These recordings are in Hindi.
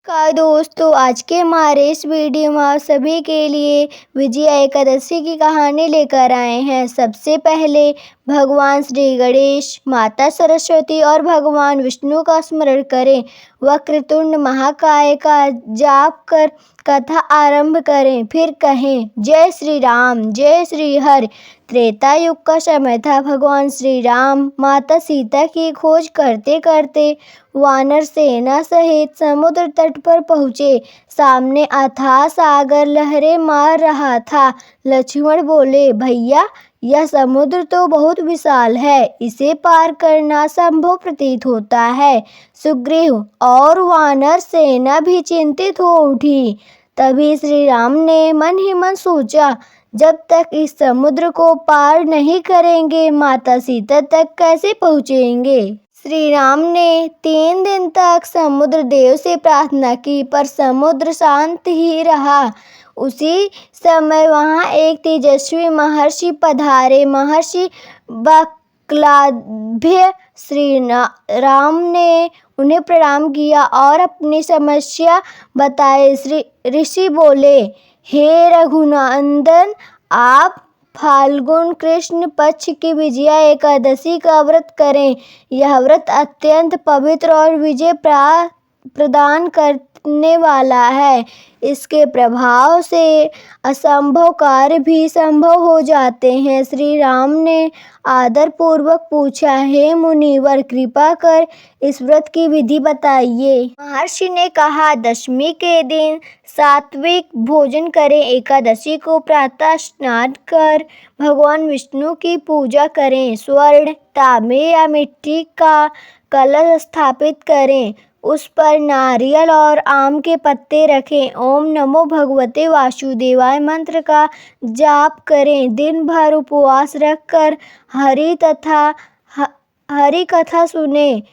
नमस्कार दोस्तों, आज के हमारे इस वीडियो में आप सभी के लिए विजया एकादशी की कहानी लेकर आए हैं। सबसे पहले भगवान श्री गणेश, माता सरस्वती और भगवान विष्णु का स्मरण करें। वक्रतुंड महाकाय का जाप कर कथा आरंभ करें। फिर कहें, जय श्री राम, जय श्री हरि। त्रेता युग का समय था। भगवान श्री राम माता सीता की खोज करते करते वानर सेना सहित समुद्र तट पर पहुँचे। सामने अथाह सागर लहरें मार रहा था। लक्ष्मण बोले, भैया यह समुद्र तो बहुत विशाल है, इसे पार करना संभव प्रतीत होता है। सुग्रीव और वानर सेना भी चिंतित हो उठी। तभी श्री राम ने मन ही मन सोचा, जब तक इस समुद्र को पार नहीं करेंगे, माता सीता तक कैसे पहुँचेंगे। श्री राम ने 3 दिन तक समुद्र देव से प्रार्थना की, पर समुद्र शांत ही रहा। उसी समय वहां एक तेजस्वी महर्षि पधारे। महर्षि बकलाभ्य श्री राम ने उन्हें प्रणाम किया और अपनी समस्या बताई। श्री ऋषि बोले, हे रघुनंदन, आप फाल्गुन कृष्ण पक्ष की विजया एकादशी का व्रत करें। यह व्रत अत्यंत पवित्र और विजय प्रदान करने वाला है। इसके प्रभाव से असंभव कार्य भी संभव हो जाते हैं। श्री राम ने आदर पूर्वक पूछा, हे मुनिवर, कृपा कर इस व्रत की विधि बताइए। महर्षि ने कहा, दशमी के दिन सात्विक भोजन करें। एकादशी को प्रातः स्नान कर भगवान विष्णु की पूजा करें। स्वर्ण, तांबे या मिट्टी का कलश स्थापित करें। उस पर नारियल और आम के पत्ते रखें। ओम नमो भगवते वासुदेवाय मंत्र का जाप करें। दिन भर उपवास रखकर हरि कथा सुने।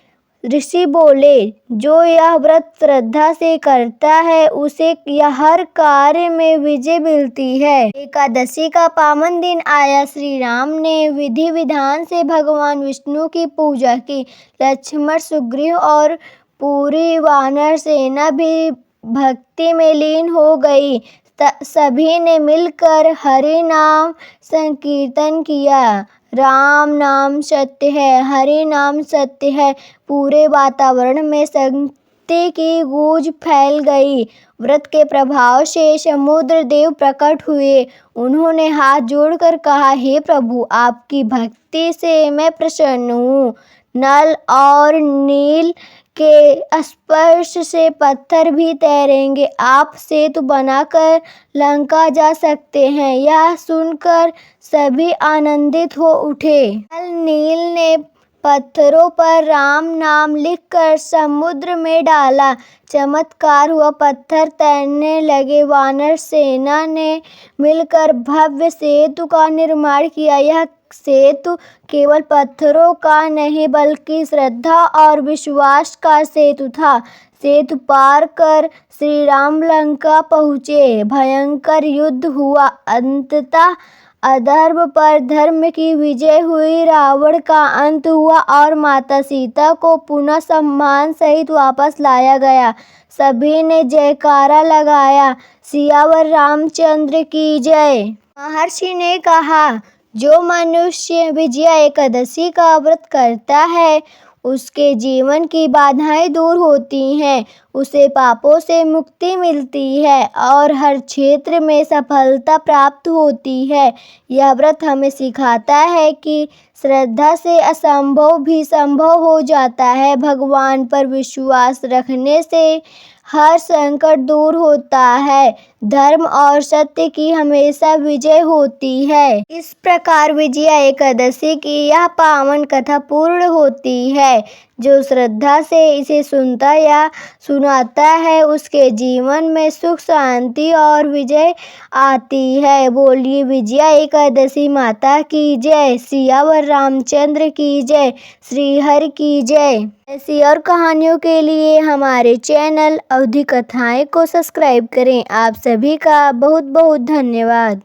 ऋषि बोले, जो यह व्रत श्रद्धा से करता है, उसे हर कार्य में विजय मिलती है। एकादशी का पावन दिन आया। श्री राम ने विधि विधान से भगवान विष्णु की पूजा की। लक्ष्मण, सुग्रीव और पूरी वानर सेना भी भक्ति में लीन हो गई। सभी ने मिलकर हरि नाम संकीर्तन किया। राम नाम सत्य है, हरि नाम सत्य है। पूरे वातावरण में शक्ति की गूंज फैल गई। व्रत के प्रभाव से समुद्र देव प्रकट हुए। उन्होंने हाथ जोड़कर कहा, हे प्रभु, आपकी भक्ति से मैं प्रसन्न हूँ। नल और नील के स्पर्श से पत्थर भी तैरेंगे। आप सेतु बनाकर लंका जा सकते हैं। यह सुनकर सभी आनंदित हो उठे। नील ने पत्थरों पर राम नाम लिखकर समुद्र में डाला। चमत्कार हुआ, पत्थर तैरने लगे। वानर सेना ने मिलकर भव्य सेतु का निर्माण किया। यह सेतु केवल पत्थरों का नहीं, बल्कि श्रद्धा और विश्वास का सेतु था। सेतु पार कर श्री राम लंका पहुँचे। भयंकर युद्ध हुआ। अंततः अधर्म पर धर्म की विजय हुई। रावण का अंत हुआ और माता सीता को पुनः सम्मान सहित वापस लाया गया। सभी ने जयकारा लगाया, सियावर रामचंद्र की जय। महर्षि ने कहा, जो मनुष्य विजया एकादशी का व्रत करता है, उसके जीवन की बाधाएं दूर होती हैं, उसे पापों से मुक्ति मिलती है और हर क्षेत्र में सफलता प्राप्त होती है। यह व्रत हमें सिखाता है कि श्रद्धा से असंभव भी संभव हो जाता है। भगवान पर विश्वास रखने से हर संकट दूर होता है। धर्म और सत्य की हमेशा विजय होती है। इस प्रकार विजया एकादशी की यह पावन कथा पूर्ण होती है। जो श्रद्धा से इसे सुनता या सुनाता है, उसके जीवन में सुख, शांति और विजय आती है। बोलिए विजया एकादशी माता की जय। सियावर रामचंद्र की जय। श्री हरि की जय। ऐसी और कहानियों के लिए हमारे चैनल अवधि कथाएं को सब्सक्राइब करें। आप सभी का बहुत बहुत धन्यवाद।